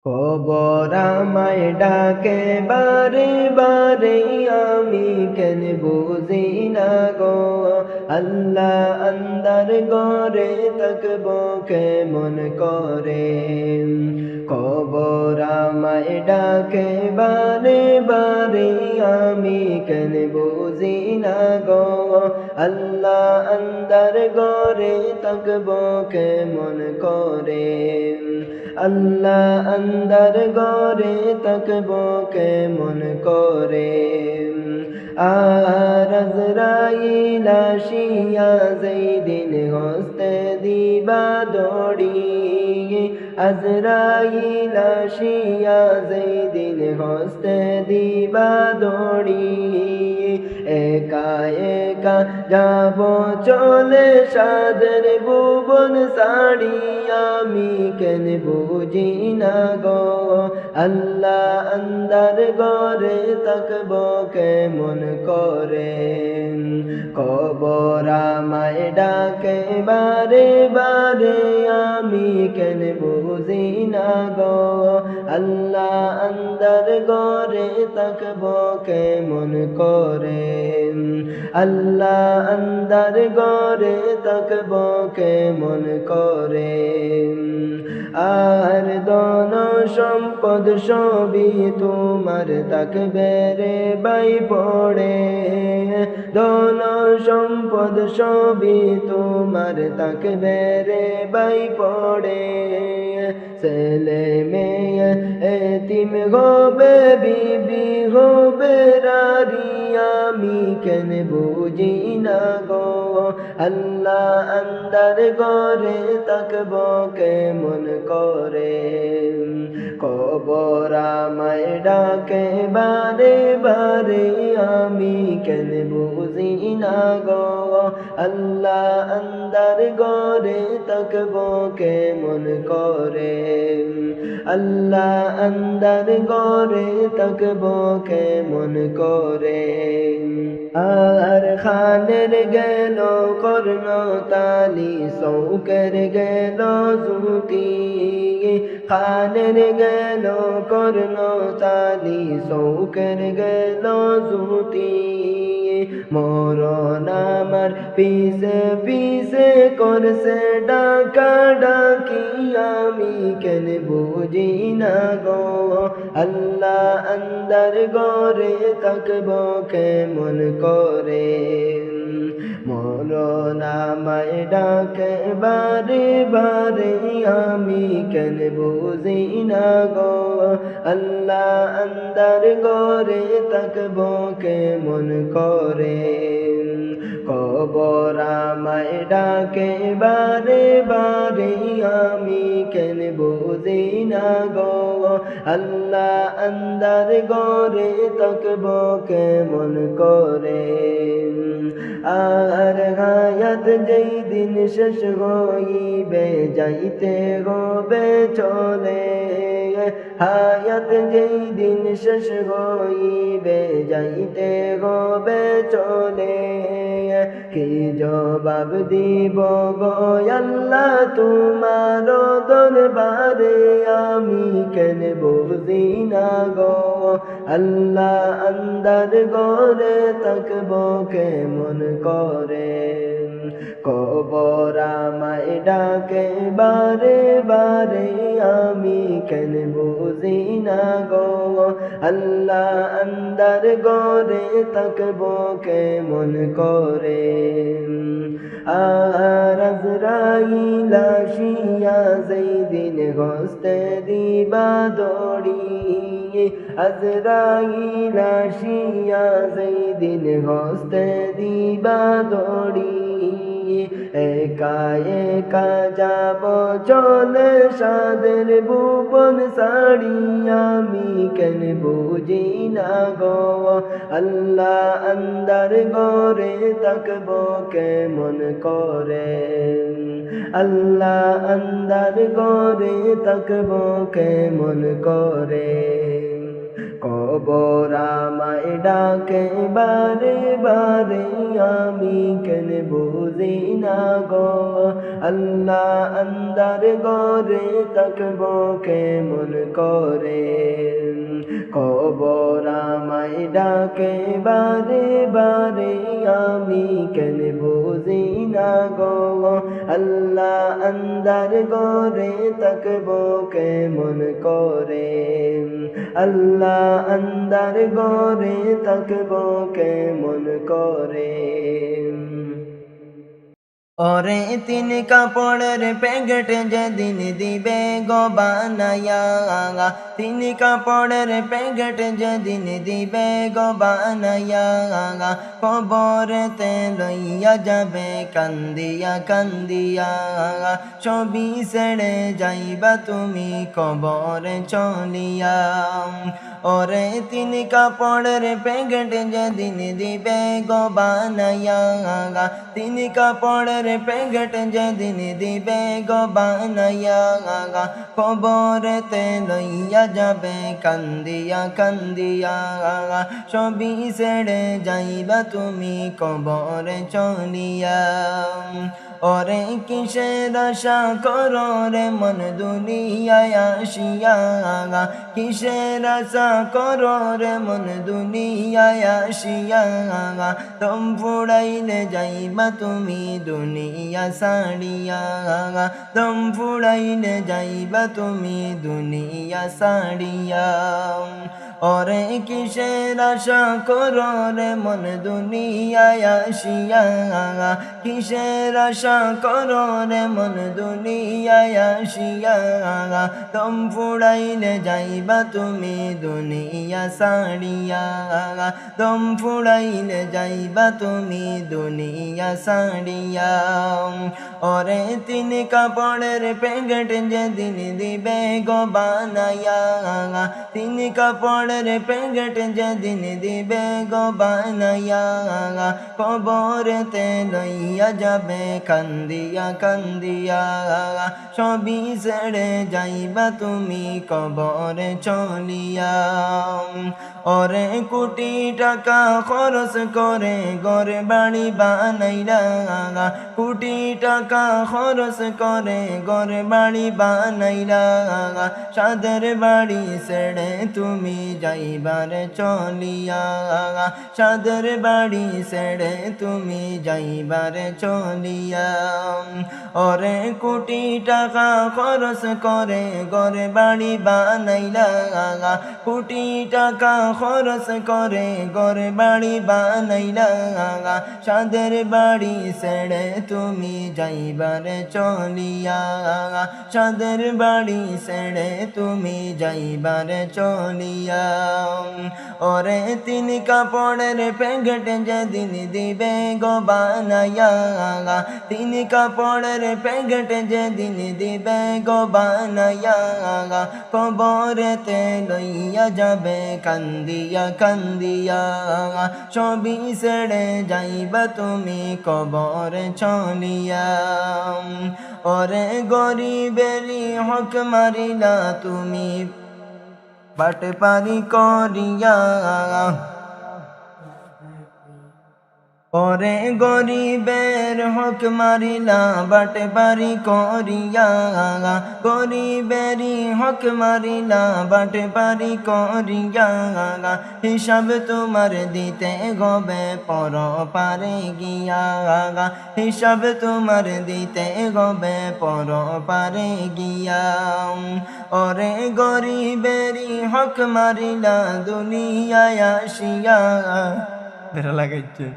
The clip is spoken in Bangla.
কবর আমায় ডাকে বারে বারে, আমি কেন বুঝি না গো। আল্লাহ আন্দার ঘরে থাকব কেমন করে। কবর আমায় ডাকে বারে বারে, আমি কেন বুঝি না গো। আল্লাহ আন্দার ঘরে থাকব কেমন করে। আল্লাহ আন্দার ঘরে থাকব কেমন করে। আর আজরাইল আসিয়া যেদিন হস্তে দিবা দড়ি, আজরাইল আসিয়া যেদিন হস্তে দিবা দড়ি, একা একা যাব চলে সাদের ভুবন ছাড়ি, আমি কেন বুঝি না গো। আল্লাহ আন্দার ঘরে থাকব কেমন করে। কবর আমায় ডাকে বারে বারে, আমি কেন বুঝি না গো। আল্লাহ আন্দার ঘরে থাকব কেমন করে। আল্লাহ আন্দার ঘরে থাকব কেমন করে। আর ধন সম্পদ সবই তোমার থাকবে রে বাই পড়ে। ধন সম্পদ সবই তোমার থাকবে রে বাই পড়ে। ছেলে মেয়ে এতিম হবে, বিবি হবে রারি, আমি কেন বুঝি না গো। আল্লাহ আন্দার ঘরে থাকব কেমন করে। কবর আমায় ডাকে বারে বারে, আমি কেন বুঝি না গো। আল্লাহ আন্দার ঘরে থাকব কেমন করে। আল্লাহ আন্দার ঘরে থাকব কেমন করে। আর খানের গেল কর্ণ তালি, শৌকের গেল জুতি, খানের গেল কর্ণ তালি, শৌকের গেল জুতি, মরণ আমার পিছে পিছে করছে ডাকা ডাকি, আমি কেন বুঝি না গো। আল্লাহ আন্দার ঘরে থাকব কেমন করে। মরণ আমায় ডাকে বারে বারে, আমি কেন বুঝি না গো। আল্লাহ আন্দার ঘরে থাকব কেমন করে। কবর আমায় ডাকে বারে বারে, আমি কেন বুঝি না গো। আল্লাহ আন্দার ঘরে থাকব কেমন করে। আর হায়াত যেই দিন শেষ হইবে, যাইতে হবে চলে। হায়াত যেই দিন শেষ হইবে, যাইতে হবে চলে। কি জবাব দিব গো আল্লাহ তোমার দরবারে, আমি কেন বুঝি না গো। আল্লাহ আন্দার ঘরে থাকব কেমন করে। কবর আমায় ডাকে বারে বারে, আমি কেন বুঝি না গো। আল্লাহ আন্দার ঘরে থাকব কেমন করে। আর আজরাইল আসিয়া যেদিন হস্তে দিবা দড়ি, আজরাইল আসিয়া যেদিন হস্তে দিবা দড়ি, একা একা যাব চলে সাদের ভুবন ছাড়ি, আমি কেন বুঝি না গো। আল্লাহ আন্দার ঘরে থাকব কেমন করে। আল্লাহ আন্দার ঘরে থাকব কেমন করে। কবর আমায় ডাকে বারে বারে, আমি কেন বুঝি না গো। আল্লাহ আন্দার ঘরে থাকবো কেমন করে, কবর আমায় ডাকে বারে বারে, আমি কেন বুঝি না গো। আল্লাহ আন্দার ঘরে থাকবো কেমন করে, আল্লাহ আন্দার ঘরে থাকবো কেমন করে। ওরে তিন কাপড়ের প্যাকেট যেদিন দিবে গো বানায়া, তিন কাপড়ের প্যাকেট যেদিন দিবে গো বানায়া, কবরেতে লইয়া যাবে কান্দিয়া কান্দিয়া, ছবি ছেড়ে যাইবা তুমি কবরে চলিয়া। ওরে তিন কাপড়ের প্যাকেট যেদিন দিবে গো বানায়া, তিন কাপড়ের প্যাকেট যেদিন দিবে গো বানায়া, কবরেতে লইয়া যাবে কান্দিয়া কান্দিয়া, ছবি ছেড়ে যাইবা তুমি কবরে চলিয়া। ওরে কিসের আশা করো রে মন দুনিয়ায় আসিয়া, কিসের আশা করো রে মন দুনিয়ায় আসিয়া, দম ফুড়াইলে যাইবা তুমি দুনিয়া ছাড়িয়া, দম ফুড়াইলে যাইবা তুমি দুনিয়া ছাড়িয়া। ওরে কিসের আশা করো রে মন দুনিয়ায় আসিয়া, কিসের আশা করো রে মন দুনিয়ায় আসিয়া, দম ফুড়াইলে যাইবা তুমি দুনিয়া ছাড়িয়া, দম ফুড়াইলে যাইবা তুমি দুনিয়া ছাড়িয়া। ওরে তিন কাপড়ের প্যাকেট যেদিন দিবে গো বানায়া, তিন কাপড়ের প্যাকেট যেদিন দিবে গো বানায়া, কবরেতে লইয়া যাবে কান্দিয়া কান্দিয়া, ছবি ছেড়ে যাইবা তুমি কবরে চলিয়া। ওরে কোটি টাকা খরচ করে ঘরে বাড়ি বানাইলা, কোটি টাকা খরচ করে ঘরে বাড়ি বানাইলা, সাদের বাড়ি ছেড়ে তুমি যাইবারে চলিয়া, সাদের বাড়ি ছেড়ে তুমি যাইবারে চলিয়া। ওরে কোটি টাকা খরচ করে ঘরে বাড়ি বানাইলা, কোটি টাকা খরচ করে ঘরে বাড়ি বানাইলা, সাদের বাড়ি ছেড়ে তুমি যাইবারে চলিয়া, সাদের বাড়ি ছেড়ে তুমি যাইবারে চলিয়া। ওরে তিন কাপড়ের প্যাকেট যেদিন দিবে গো বানায়া, তিন কাপড়ের প্যাকেট যেদিন দিবে গো বানায়া, কবরেতে লইয়া যাবে কান্দিয়া কান্দিয়া, ছবি ছেড়ে যাইবা তুমি কবরে চলিয়া। ওরে গরিবেরি হক মারিলা তুমি বাটে পারি করিয়া, ওরে গরিবের হক মারিলা বাটে বাড়ি করিয়া, গরিবেরই হক মারিলা বাটে বাড়ি করিয়া, হিসাব তোমার দিতে গবে পর পারে গিয়া, হিসাব তোমার দিতে গবে পর পারে গিয়া। ওরে গরিবেরই হক মারিলা দুনিয়ায় আসিয়া, বেড়া লাগাইছে।